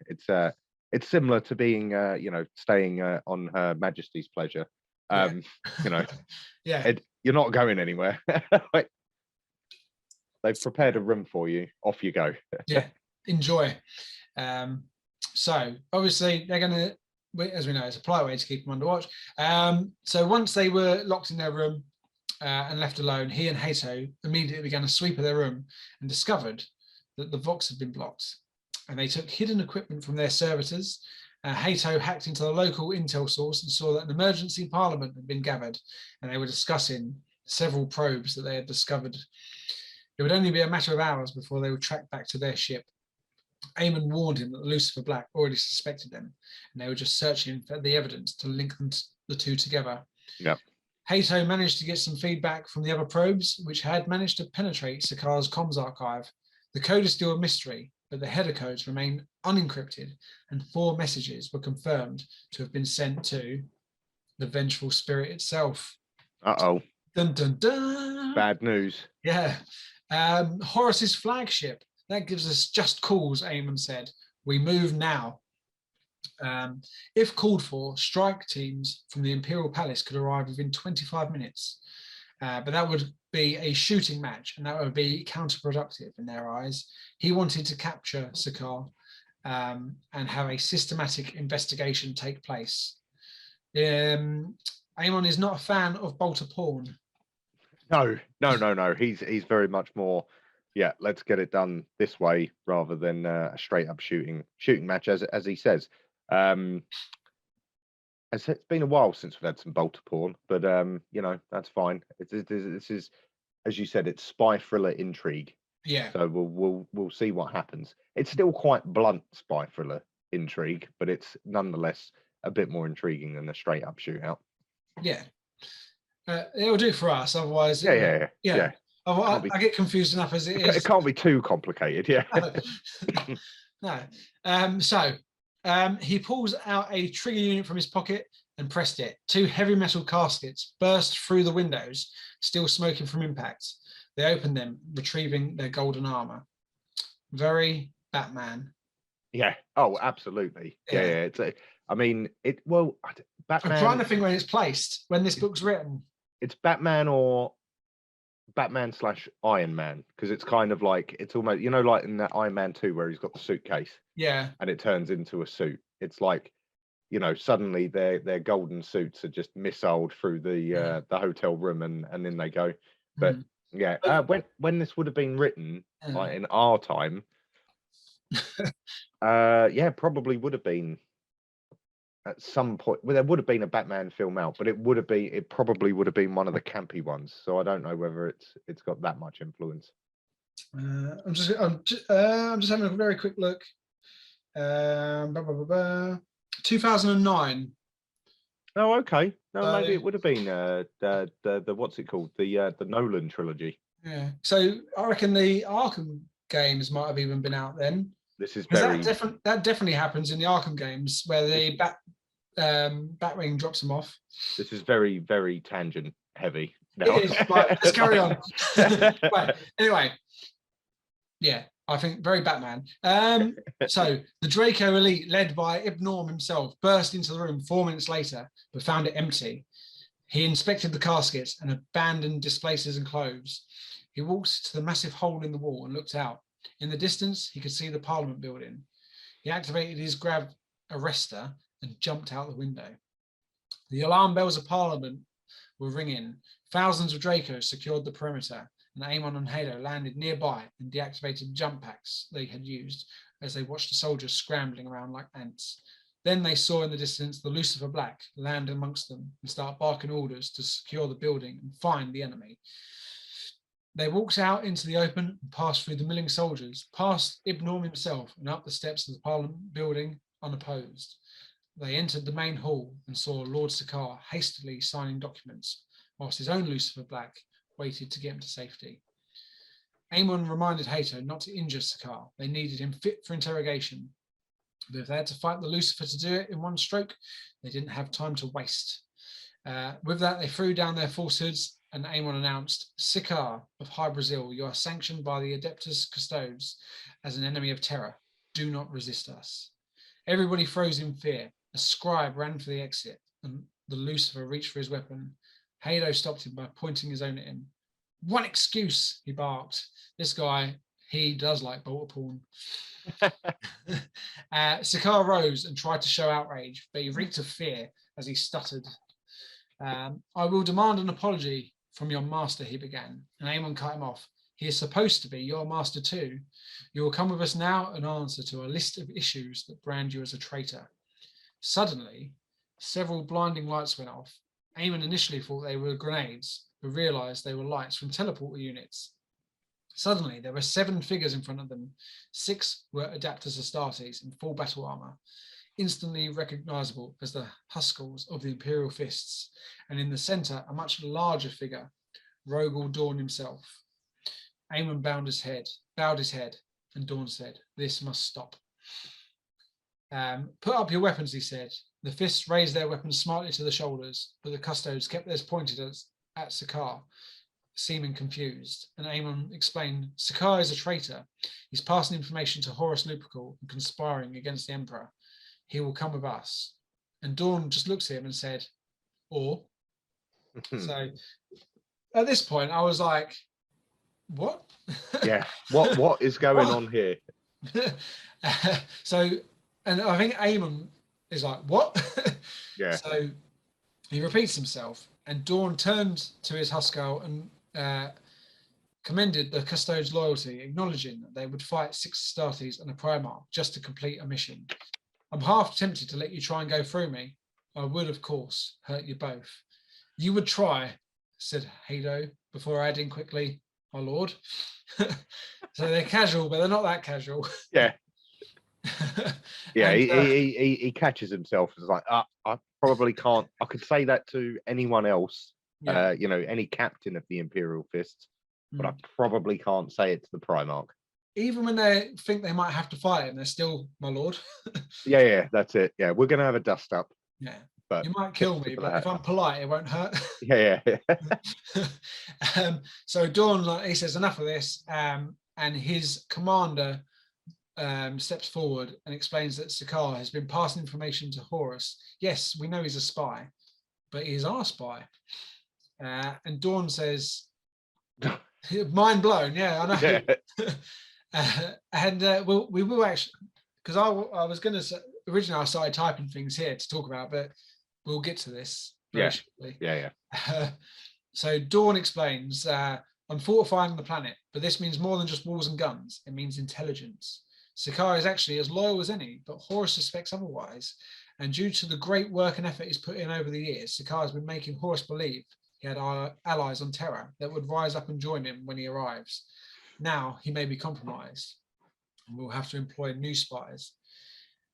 it's similar to being you know, staying on Her Majesty's pleasure. You know, you're not going anywhere. They've prepared a room for you. Off you go. Enjoy. So obviously they're going to, as we know, it's a polite way to keep them under watch. So once they were locked in their room and left alone, he and Hato immediately began a sweep of their room and discovered that the Vox had been blocked. And they took hidden equipment from their servitors. Hato hacked into the local intel source and saw that an emergency parliament had been gathered, and they were discussing several probes that they had discovered. It would only be a matter of hours before they would track back to their ship. Amon warned him that the Lucifer Black already suspected them, and they were just searching for the evidence to link the two together. Yep. Hato managed to get some feedback from the other probes, which had managed to penetrate Sakar's comms archive. The code is still a mystery, but the header codes remain unencrypted, and 4 messages were confirmed to have been sent to the vengeful spirit itself. Uh-oh. Dun, dun, dun. Bad news. Yeah. Horus's flagship. That gives us just cause, Aemon said. We move now. If called for, strike teams from the Imperial Palace could arrive within 25 minutes. But that would be a shooting match, and that would be counterproductive in their eyes. He wanted to capture Sakaar and have a systematic investigation take place. Aemon is not a fan of bolter porn. No. He's very much more, yeah, let's get it done this way rather than a straight up shooting match, as he says. It's been a while since we've had some bolter porn, but you know, that's fine. This is, as you said, it's spy thriller intrigue. Yeah. So we'll see what happens. It's still quite blunt spy thriller intrigue, but it's nonetheless a bit more intriguing than a straight up shootout. Yeah. It'll do for us. Otherwise, Yeah. I get confused enough as it is. It can't be too complicated. Yeah. No. So he pulls out a trigger unit from his pocket and pressed it. 2 heavy metal caskets burst through the windows, still smoking from impact. They opened them, retrieving their golden armor. Very Batman. Yeah. Oh, absolutely. Yeah. Batman. I'm trying to think when it's placed, when this book's written. It's Batman or Batman / Iron Man, because it's kind of like, it's almost, you know, like in that Iron Man 2 where he's got the suitcase. Yeah. And it turns into a suit. It's like, you know, suddenly their golden suits are just missiled through the hotel room, and then they go. But yeah, when this would have been written, like in our time, probably would have been at some point. Well, there would have been a Batman film out, but it probably would have been one of the campy ones. So I don't know whether it's got that much influence. I'm just having a very quick look. 2009. Oh, okay. No, maybe it would have been the what's it called? The Nolan trilogy. Yeah. So I reckon the Arkham games might have even been out then. This is very that definitely happens in the Arkham games where the Batwing drops them off. This is very, very tangent heavy. Now. It is. Right, let's carry on. Right. Anyway, yeah, I think very Batman. So the Draco elite, led by Ibn Norm himself, burst into the room 4 minutes later, but found it empty. He inspected the caskets and abandoned displaces and clothes. He walked to the massive hole in the wall and looked out. In the distance, he could see the Parliament building. He activated his grab arrestor and jumped out the window. The alarm bells of Parliament were ringing. Thousands of Dracos secured the perimeter, and Aemon and Halo landed nearby and deactivated jump packs they had used as they watched the soldiers scrambling around like ants. Then they saw in the distance the Lucifer Black land amongst them and start barking orders to secure the building and find the enemy. They walked out into the open and passed through the milling soldiers, past Ibn Norm himself, and up the steps of the Parliament building unopposed. They entered the main hall and saw Lord Sakaar hastily signing documents, whilst his own Lucifer Black waited to get him to safety. Aemon reminded Hato not to injure Sakaar. They needed him fit for interrogation. But if they had to fight the Lucifer to do it in one stroke, they didn't have time to waste. With that, they threw down their falsehoods, and Aemon announced, Sakaar of High Brazil, you are sanctioned by the Adeptus Custodes as an enemy of Terra. Do not resist us. Everybody froze in fear. A scribe ran for the exit, and the Lucifer reached for his weapon. Halo stopped him by pointing his own at him. One excuse, he barked. This guy, he does like bolter porn. Sakaar rose and tried to show outrage, but he reeked of fear as he stuttered. I will demand an apology from your master, he began, and Aemon cut him off. He is supposed to be your master too. You will come with us now and answer to a list of issues that brand you as a traitor. Suddenly, several blinding lights went off. Aemon initially thought they were grenades, but realized they were lights from teleporter units. Suddenly, there were 7 figures in front of them. 6 were Adeptus Astartes in full battle armor, instantly recognizable as the Huskels of the Imperial Fists, and in the center, a much larger figure, Rogel Dawn himself. Aemon bowed his head. And Dawn said, "This must stop." "Put up your weapons," he said. The fists raised their weapons smartly to the shoulders, but the custodes kept theirs pointed at Sakaar, seeming confused. And Aemon explained, "Sakaar is a traitor. He's passing information to Horus Lupercal and conspiring against the Emperor. He will come with us." And Dawn just looked at him and said, "Or?" So at this point, I was like, "What?" Yeah. What is going on here? So, and I think Aemon is like, "What?" Yeah. So he repeats himself, and Dawn turned to his Huskarl and commended the Custodes' loyalty, acknowledging that they would fight 6 Astartes and a Primarch just to complete a mission. "I'm half tempted to let you try and go through me. I would, of course, hurt you both." "You would try," said Hado, before adding quickly, "My lord." So they're casual, but they're not that casual. Yeah. Yeah, And, he catches himself as like, I probably can't. I could say that to anyone else, yeah. any captain of the Imperial Fists, but I Mm. probably can't say it to the Primarch. Even when they think they might have to fight him, they're still, "My lord." Yeah, that's it. Yeah, we're gonna have a dust up. Yeah. But "You might kill me, but if I'm polite, it won't hurt." yeah. So Dawn, he says, "Enough of this," and his commander steps forward and explains that Sakaar has been passing information to Horus. "Yes, we know he's a spy, but he is our spy." And Dawn says, mind blown, yeah, I know. Yeah. We will actually, because I was going to say, originally I started typing things here to talk about, but we'll get to this very shortly. Yeah. So Dawn explains, "I'm fortifying the planet, but this means more than just walls and guns. It means intelligence. Sakaar is actually as loyal as any, but Horus suspects otherwise. And due to the great work and effort he's put in over the years, Sakaar has been making Horus believe he had allies on Terra that would rise up and join him when he arrives. Now he may be compromised, and we'll have to employ new spies."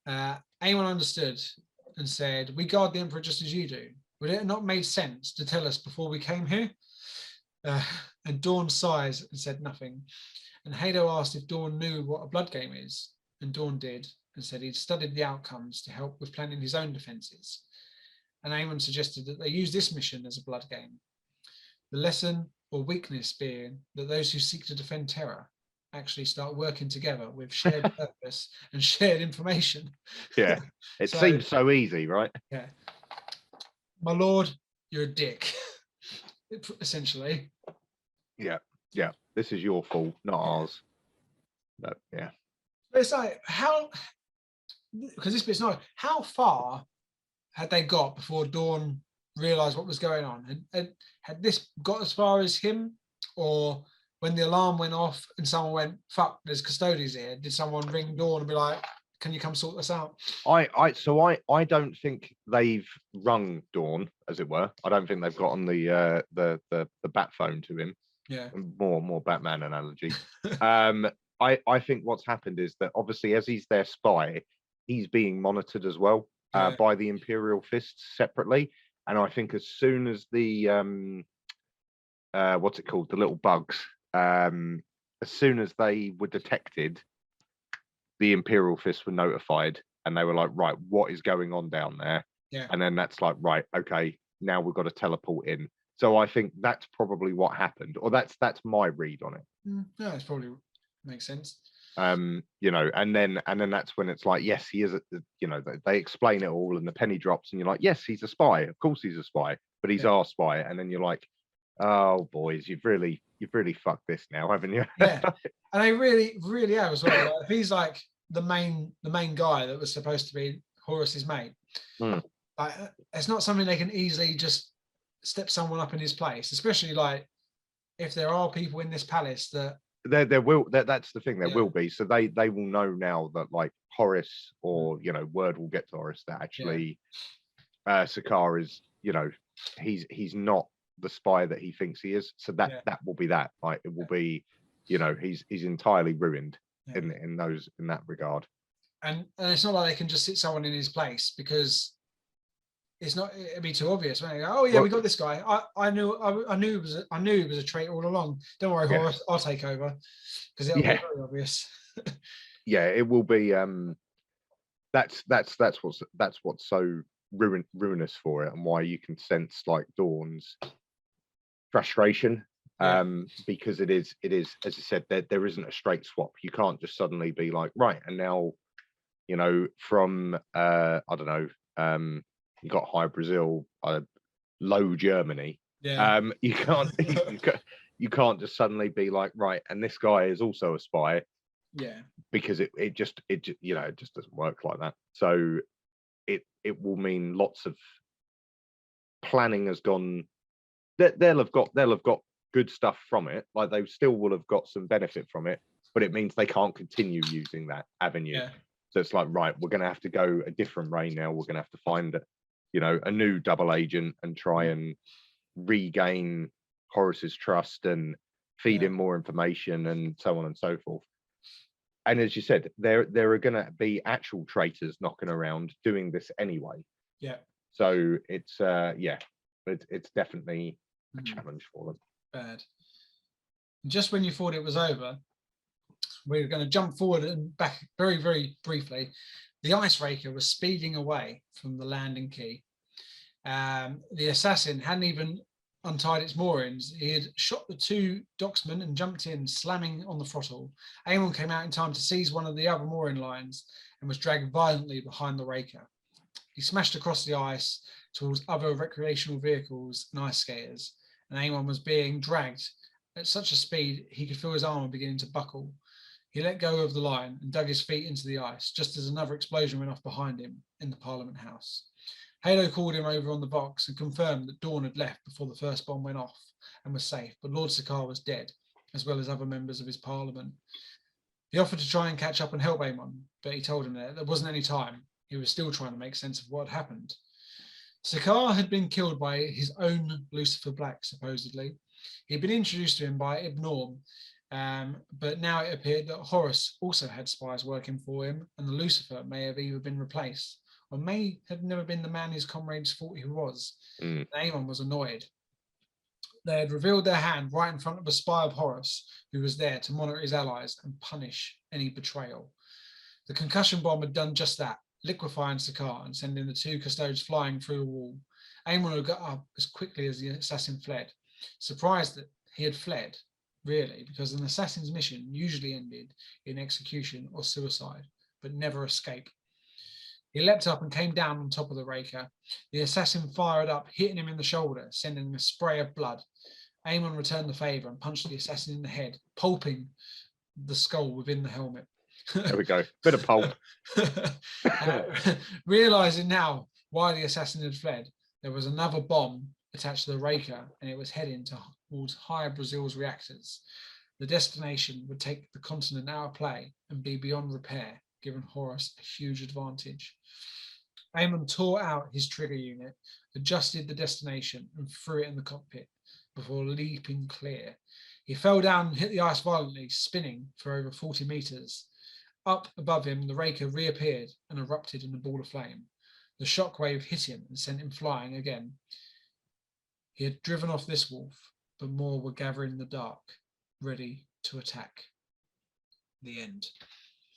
Aemon understood and said, "We guard the Emperor just as you do. Would it not make sense to tell us before we came here?" And Dawn sighs and said nothing. And Hado asked if Dawn knew what a blood game is, and Dawn did, and said he'd studied the outcomes to help with planning his own defences. And Aemon suggested that they use this mission as a blood game. The lesson or weakness being that those who seek to defend Terra actually start working together with shared purpose and shared information. Yeah. It seems so easy, right? Yeah. "My lord, you're a dick," essentially. Yeah. This is your fault, not ours. But yeah. It's like, because this bit's not, how far had they got before Dawn realized what was going on? And had this got as far as him, or when the alarm went off and someone went, "Fuck, there's custodians here," did someone ring Dawn and be like, "Can you come sort this out?" I don't think they've rung Dawn, as it were. I don't think they've got on the bat phone to him. Yeah. More Batman analogy. I think what's happened is that obviously as he's their spy, he's being monitored as well by the Imperial Fists separately. And I think as soon as the what's it called, the little bugs, as soon as they were detected, the Imperial Fists were notified, and they were like, "Right, what is going on down there?" Yeah. And then that's like, right, okay, now we've got to teleport in. So I think that's probably what happened, or that's my read on it. Yeah, that's probably makes sense. And then that's when it's like, yes, he is. They explain it all, and the penny drops, and you're like, yes, he's a spy. Of course, he's a spy, but he's our spy. And then you're like, oh, boys, you've really fucked this now, haven't you? Yeah, and they really have as well. Like, if he's like the main guy that was supposed to be Horus's mate, like, it's not something they can easily just step someone up in his place, especially like if there are people in this palace that that's the thing, there will be, so they will know now that like Horus, or word will get to Horus that actually Sakaar is, he's not the spy that he thinks he is, so that will be that, like, it will be, he's entirely ruined in that regard. And it's not like they can just sit someone in his place, because it's not. It'd be too obvious. When they go, oh yeah, Well, we got this guy. I knew it was a traitor all along. Don't worry, yeah, Horace. I'll take over because it'll be yeah, very obvious. yeah. It will be. That's what's so ruinous for it, and why you can sense like Dawn's frustration. Yeah. Because it is, as I said, there isn't a straight swap. You can't just suddenly be like, right, and now, you know, from I don't know, you got high Brazil, low Germany. Yeah. You can't you can't just suddenly be like, right, and this guy is also a spy, Yeah. because it just you know, it just doesn't work like that. So it will mean lots of planning has gone. They'll have got good stuff from it. Like they still will have got some benefit from it, but it means they can't continue using that avenue. Yeah. So it's like, right, we're going to have to go a different way now. We're going to have to find, you know, a new double agent and try and regain Horace's trust and feed him more information and so on and so forth. And as you said, there are going to be actual traitors knocking around doing this anyway. Yeah. So it's it's definitely a challenge for them. Bad. Just when you thought it was over, we're going to jump forward and back very, very briefly. The icebreaker was speeding away from the landing key. The assassin hadn't even untied its moorings. He had shot the two docksmen and jumped in, slamming on the throttle. Aemon came out in time to seize one of the other mooring lines and was dragged violently behind the raker. He smashed across the ice towards other recreational vehicles and ice skaters, and Aemon was being dragged at such a speed he could feel his armor beginning to buckle. He let go of the line and dug his feet into the ice, just as another explosion went off behind him in the Parliament House. Halo called him over on the box and confirmed that Dawn had left before the first bomb went off and was safe, but Lord Sakaar was dead, as well as other members of his parliament. He offered to try and catch up and help Aemon, but he told him that there wasn't any time. He was still trying to make sense of what had happened. Sakaar had been killed by his own Lucifer Black, supposedly. He'd been introduced to him by Ibn Norm, but now it appeared that Horus also had spies working for him, and the Lucifer may have either been replaced or may have never been the man his comrades thought he was. Aemon was annoyed. They had revealed their hand right in front of a spy of Horus, who was there to monitor his allies and punish any betrayal. The concussion bomb had done just that, liquefying Sakaar and sending the two custodes flying through the wall. Aemon had got up as quickly as the assassin fled, surprised that he had fled, really, because an assassin's mission usually ended in execution or suicide, but never escape. He leapt up and came down on top of the raker. The assassin fired up, hitting him in the shoulder, sending him a spray of blood. Aemon returned the favour and punched the assassin in the head, pulping the skull within the helmet. There we go. Bit of pulp. Realising now why the assassin had fled, there was another bomb attached to the raker, and it was heading towards Higher Brazil's reactors. The destination would take the continent out of play and be beyond repair, giving Horus a huge advantage. Aemon tore out his trigger unit, adjusted the destination, and threw it in the cockpit before leaping clear. He fell down and hit the ice violently, spinning for over 40 meters. Up above him, the raker reappeared and erupted in a ball of flame. The shockwave hit him and sent him flying again. He had driven off this wolf, but more were gathering in the dark, ready to attack. The end.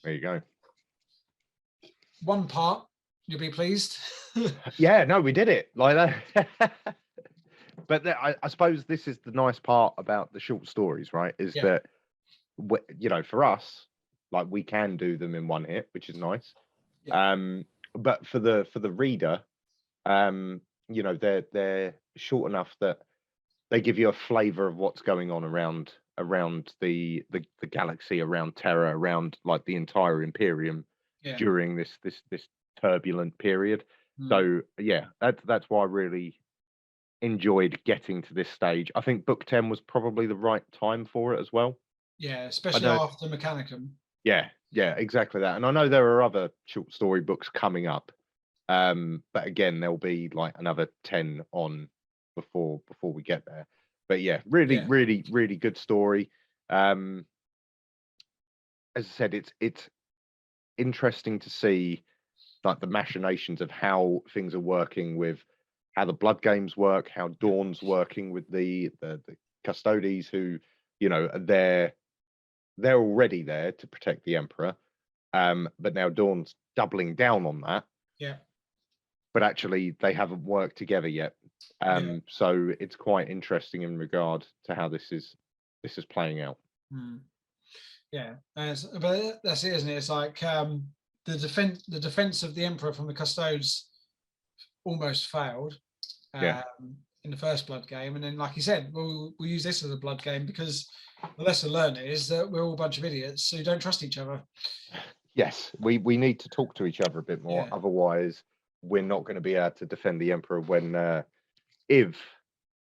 There you go. One part, you'll be pleased. Yeah, no, we did it like that. But I suppose this is the nice part about the short stories, right? Is that, you know, for us, like we can do them in one hit, which is nice. Yeah. But for the reader, you know, they're short enough that they give you a flavour of what's going on around the galaxy, around Terra, around like the entire Imperium during this turbulent period. So yeah, that's why I really enjoyed getting to this stage. I think book 10 was probably the right time for it as well. Yeah, especially after Mechanicum. Yeah, exactly that. And I know there are other short story books coming up, but again, there'll be like another 10 on before we get there. But yeah, really good story. As I said, it's interesting to see like the machinations of how things are working with how the blood games work, how Dawn's working with the Custodes, who, you know, they're already there to protect the Emperor, but now Dawn's doubling down on that. Yeah. But actually, they haven't worked together yet. So it's quite interesting in regard to how this is playing out. Yeah, but that's it, isn't it? It's like the defense of the Emperor from the Custodes almost failed in the first blood game, and then, like you said, we'll use this as a blood game, because the lesson learned is that we're all a bunch of idiots who don't trust each other. Yes, we need to talk to each other a bit more. Otherwise, we're not going to be able to defend the Emperor when if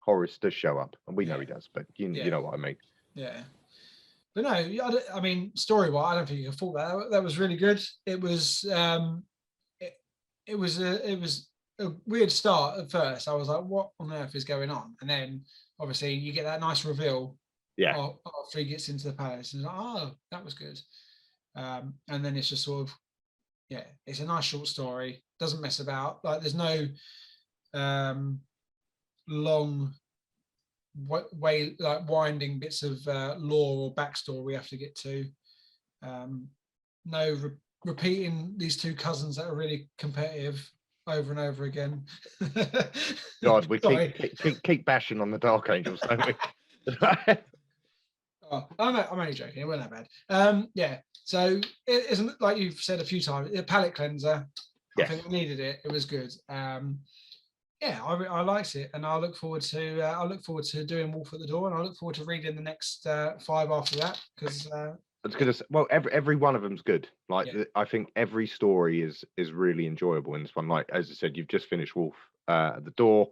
Horus does show up, and we know he does, but you know what I mean. Yeah. But no, I mean, story-wise, I don't think you can fault that. That was really good. It was it was a weird start at first. I was like, what on earth is going on? And then obviously you get that nice reveal after he gets into the palace, and like, oh, that was good. And then it's just sort of, it's a nice short story, doesn't mess about. Like, there's no long way, like winding bits of lore or backstory we have to get to. No repeating these two cousins that are really competitive over and over again. God, we keep bashing on the Dark Angels, don't we? Oh, I'm only joking. It wasn't that bad. So it isn't, like you've said a few times, a palate cleanser. I think we needed it. It was good. I liked it, and I look forward to doing Wolf at the Door, and I look forward to reading the next 5 after that, because it's gonna say, well, every one of them's good. Like, I think every story is really enjoyable in this one. Like, as I said, you've just finished Wolf at the Door.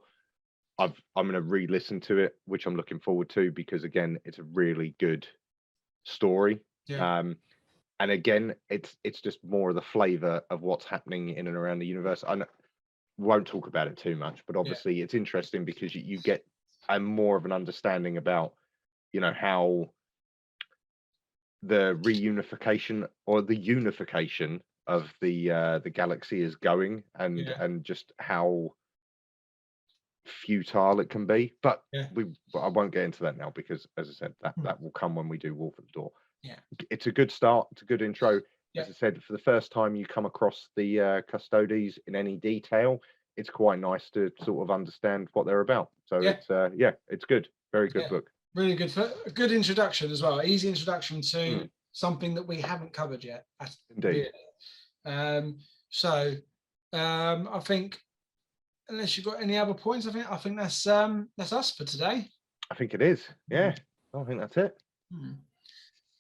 I'm going to re-listen to it, which I'm looking forward to, because again, it's a really good story. And again, it's just more of the flavor of what's happening in and around the universe. I won't talk about it too much, but obviously it's interesting because you get more of an understanding about, you know, how the reunification or the unification of the galaxy is going, and just how futile it can be. But I won't get into that now, because, as I said, that will come when we do Wolf at the Door. It's a good start. It's a good intro. As I said, for the first time you come across the Custodes in any detail, it's quite nice to sort of understand what they're about. So it's good. Very good book. Really good. A good introduction as well. Easy introduction to something that we haven't covered yet. Indeed. Really. I think, unless you've got any other points, I think that's us for today. I think it is. Yeah. I think that's it.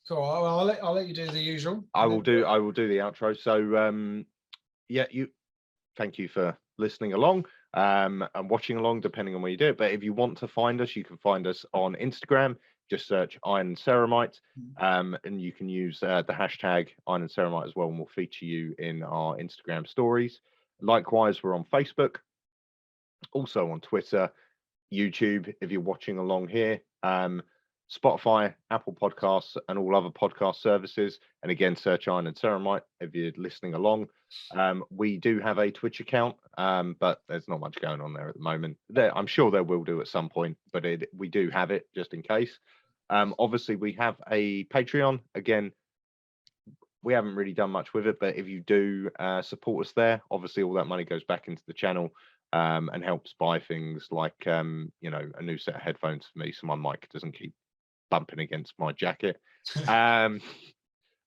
Cool. Well, I'll let you do the usual. I will do the outro. So thank you for listening along and watching along, depending on where you do it. But if you want to find us, you can find us on Instagram. Just search Iron and Ceramite, and you can use the hashtag Iron and Ceramite as well, and we'll feature you in our Instagram stories. Likewise, we're on Facebook, also on Twitter, YouTube, if you're watching along here, Spotify, Apple Podcasts, and all other podcast services. And again, search Iron and Ceramite if you're listening along. We do have a Twitch account, but there's not much going on there at the moment. I'm sure there will do at some point, but we do have it just in case. Obviously, we have a Patreon. Again, we haven't really done much with it, but if you do support us there, obviously all that money goes back into the channel and helps buy things like, a new set of headphones for me, so my mic doesn't keep bumping against my jacket.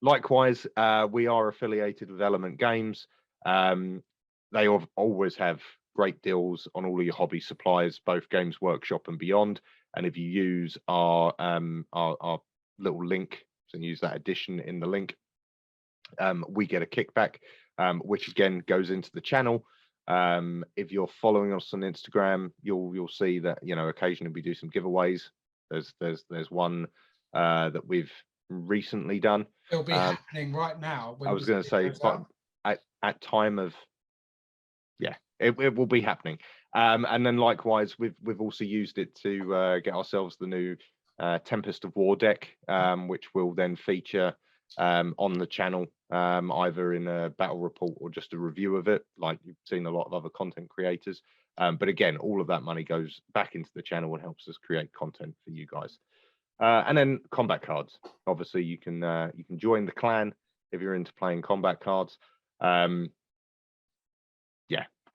Likewise, we are affiliated with Element Games. They always have great deals on all of your hobby supplies, both Games Workshop and beyond. And if you use our little link, so use that addition in the link, we get a kickback, which again goes into the channel. If you're following us on Instagram, you'll see that, occasionally we do some giveaways. There's one that we've recently done. It'll be happening right now. I was going to say, but at time of, it will be happening. And then likewise, we've also used it to get ourselves the new Tempest of War deck, which will then feature on the channel, either in a battle report or just a review of it, like you've seen a lot of other content creators. But again, all of that money goes back into the channel and helps us create content for you guys. And then combat cards. Obviously, you can join the clan if you're into playing combat cards. Yeah,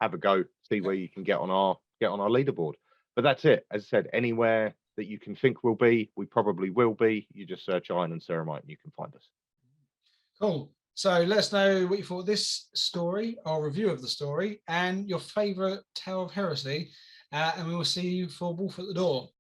have a go, see where you can get on our leaderboard. But that's it. As I said, anywhere that you can think we'll be, we probably will be. You just search Iron and Ceramite and you can find us. Cool. So let us know what you thought of this story, our review of the story, and your favourite Tale of Heresy. And we will see you for Wolf at the Door.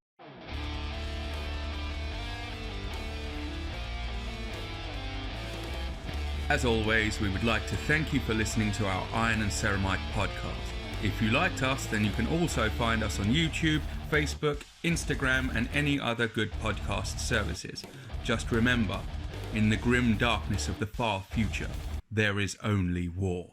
As always, we would like to thank you for listening to our Iron and Ceramite podcast. If you liked us, then you can also find us on YouTube, Facebook, Instagram, and any other good podcast services. Just remember, in the grim darkness of the far future, there is only war.